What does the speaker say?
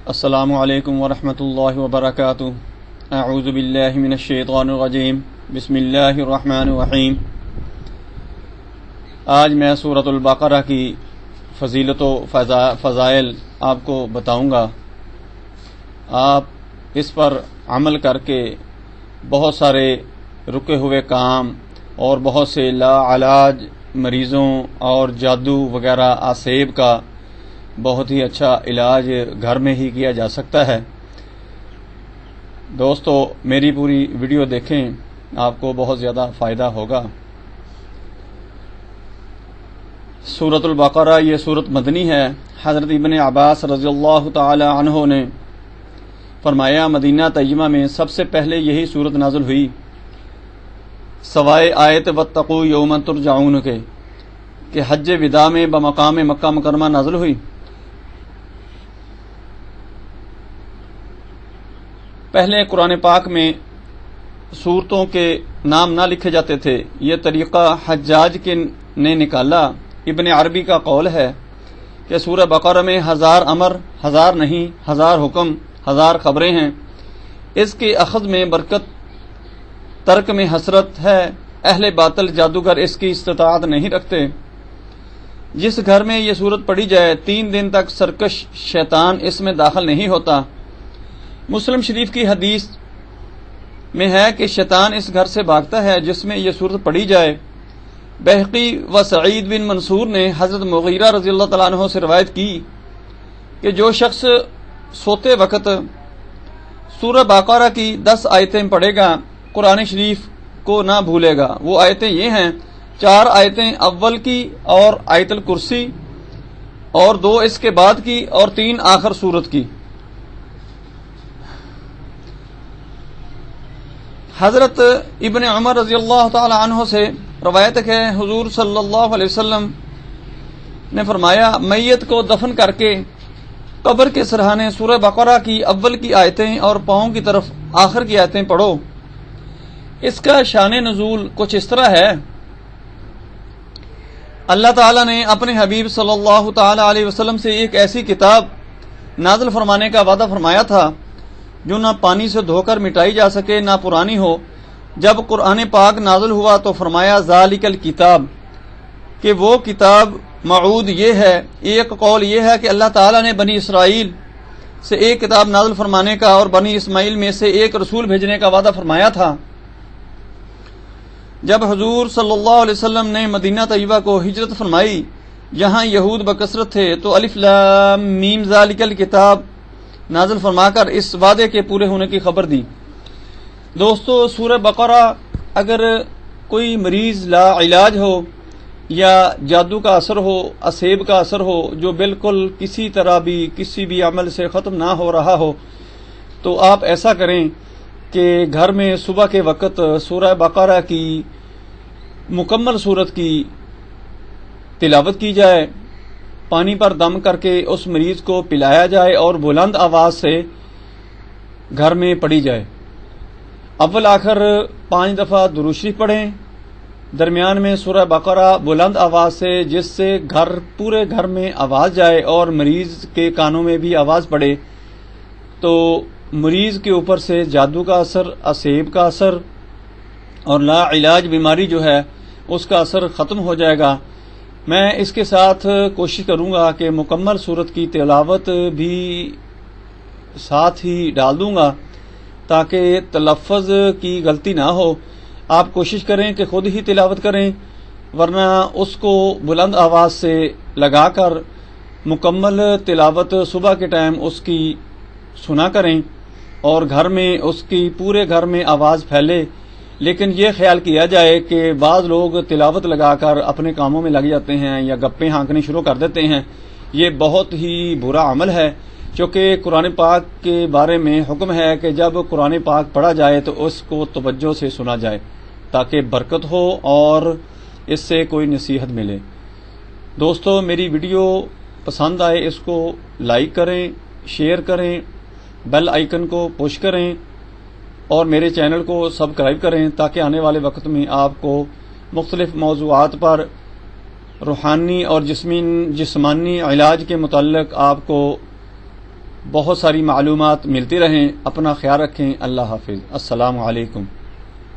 السلام علیکم ورحمۃ اللہ وبرکاتہ۔ اعوذ باللہ من الشیطان الرجیم، بسم اللہ الرحمن الرحیم۔ آج میں سورۃ البقرہ کی فضیلت و فضائل آپ کو بتاؤں گا۔ آپ اس پر عمل کر کے بہت سارے رکے ہوئے کام اور بہت سے لا علاج مریضوں اور جادو وغیرہ آسیب کا بہت ہی اچھا علاج گھر میں ہی کیا جا سکتا ہے۔ دوستو میری پوری ویڈیو دیکھیں، آپ کو بہت زیادہ فائدہ ہوگا۔ سورۃ البقرہ یہ سورت مدنی ہے۔ حضرت ابن عباس رضی اللہ تعالی عنہ نے فرمایا مدینہ طیبہ میں سب سے پہلے یہی سورت نازل ہوئی، سوائے آیت واتقوا یوما ترجعون کے کہ حج وداع میں بمقام مکہ مکرمہ نازل ہوئی۔ پہلے قرآن پاک میں سورتوں کے نام نہ لکھے جاتے تھے، یہ طریقہ حجاج نے نکالا۔ ابن عربی کا قول ہے کہ سورہ بقرہ میں 1000 امر، 1000 نہیں 1000 حکم، 1000 خبریں ہیں۔ اس کے اخذ میں برکت، ترک میں حسرت ہے۔ اہل باطل جادوگر اس کی استطاعت نہیں رکھتے۔ جس گھر میں یہ سورت پڑھی جائے 3 دن تک سرکش شیطان اس میں داخل نہیں ہوتا۔ مسلم شریف کی حدیث میں ہے کہ شیطان اس گھر سے بھاگتا ہے جس میں یہ سورت پڑھی جائے۔ بہقی و سعید بن منصور نے حضرت مغیرہ رضی اللہ تعالیٰ عنہ سے روایت کی کہ جو شخص سوتے وقت سورہ بقرہ کی 10 آیتیں پڑھے گا قرآن شریف کو نہ بھولے گا۔ وہ آیتیں یہ ہیں، 4 آیتیں اول کی اور آیت الکرسی، اور 2 اس کے بعد کی اور 3 آخر سورت کی۔ حضرت ابن عمر رضی اللہ تعالی عنہ سے روایت ہے حضور صلی اللہ علیہ وسلم نے فرمایا میت کو دفن کر کے قبر کے سرہانے سورہ بقرہ کی اول کی آیتیں اور پاؤں کی طرف آخر کی آیتیں پڑھو۔ اس کا شان نزول کچھ اس طرح ہے، اللہ تعالی نے اپنے حبیب صلی اللہ تعالی علیہ وسلم سے ایک ایسی کتاب نازل فرمانے کا وعدہ فرمایا تھا جو نہ پانی سے دھو کر مٹائی جا سکے نہ پرانی ہو۔ جب قرآن پاک نازل ہوا تو فرمایا ذالک الکتاب، کہ وہ کتاب موعود یہ ہے۔ ایک قول یہ ہے کہ اللہ تعالیٰ نے بنی اسرائیل سے ایک کتاب نازل فرمانے کا اور بنی اسماعیل میں سے ایک رسول بھیجنے کا وعدہ فرمایا تھا۔ جب حضور صلی اللہ علیہ وسلم نے مدینہ طیبہ کو ہجرت فرمائی، جہاں یہود بکثرت تھے، تو الف لام میم ذالک الکتاب نازل فرما کر اس وعدے کے پورے ہونے کی خبر دی۔ دوستو سورہ بقرہ اگر کوئی مریض لا علاج ہو یا جادو کا اثر ہو، اسیب کا اثر ہو، جو بالکل کسی طرح بھی کسی بھی عمل سے ختم نہ ہو رہا ہو، تو آپ ایسا کریں کہ گھر میں صبح کے وقت سورہ بقرہ کی مکمل سورت کی تلاوت کی جائے، پانی پر دم کر کے اس مریض کو پلایا جائے اور بلند آواز سے گھر میں پڑھی جائے۔ اول آخر 5 دفعہ درود شریف پڑھیں، درمیان میں سورہ بقرہ بلند آواز سے، جس سے پورے گھر میں آواز جائے اور مریض کے کانوں میں بھی آواز پڑے، تو مریض کے اوپر سے جادو کا اثر، اسیب کا اثر اور لا علاج بیماری جو ہے اس کا اثر ختم ہو جائے گا۔ میں اس کے ساتھ کوشش کروں گا کہ مکمل سورت کی تلاوت بھی ساتھ ہی ڈال دوں گا تاکہ تلفظ کی غلطی نہ ہو۔ آپ کوشش کریں کہ خود ہی تلاوت کریں، ورنہ اس کو بلند آواز سے لگا کر مکمل تلاوت صبح کے ٹائم اس کی سنا کریں اور گھر میں اس کی پورے گھر میں آواز پھیلے۔ لیکن یہ خیال کیا جائے کہ بعض لوگ تلاوت لگا کر اپنے کاموں میں لگ جاتے ہیں یا گپیں ہانکنے شروع کر دیتے ہیں، یہ بہت ہی برا عمل ہے، چونکہ قرآن پاک کے بارے میں حکم ہے کہ جب قرآن پاک پڑھا جائے تو اس کو توجہ سے سنا جائے تاکہ برکت ہو اور اس سے کوئی نصیحت ملے۔ دوستو میری ویڈیو پسند آئے اس کو لائک کریں، شیئر کریں، بیل آئیکن کو پش کریں اور میرے چینل کو سبسکرائب کریں تاکہ آنے والے وقت میں آپ کو مختلف موضوعات پر روحانی اور جسمانی علاج کے متعلق آپ کو بہت ساری معلومات ملتی رہیں. اپنا خیال رکھیں. اللہ حافظ. السلام علیکم.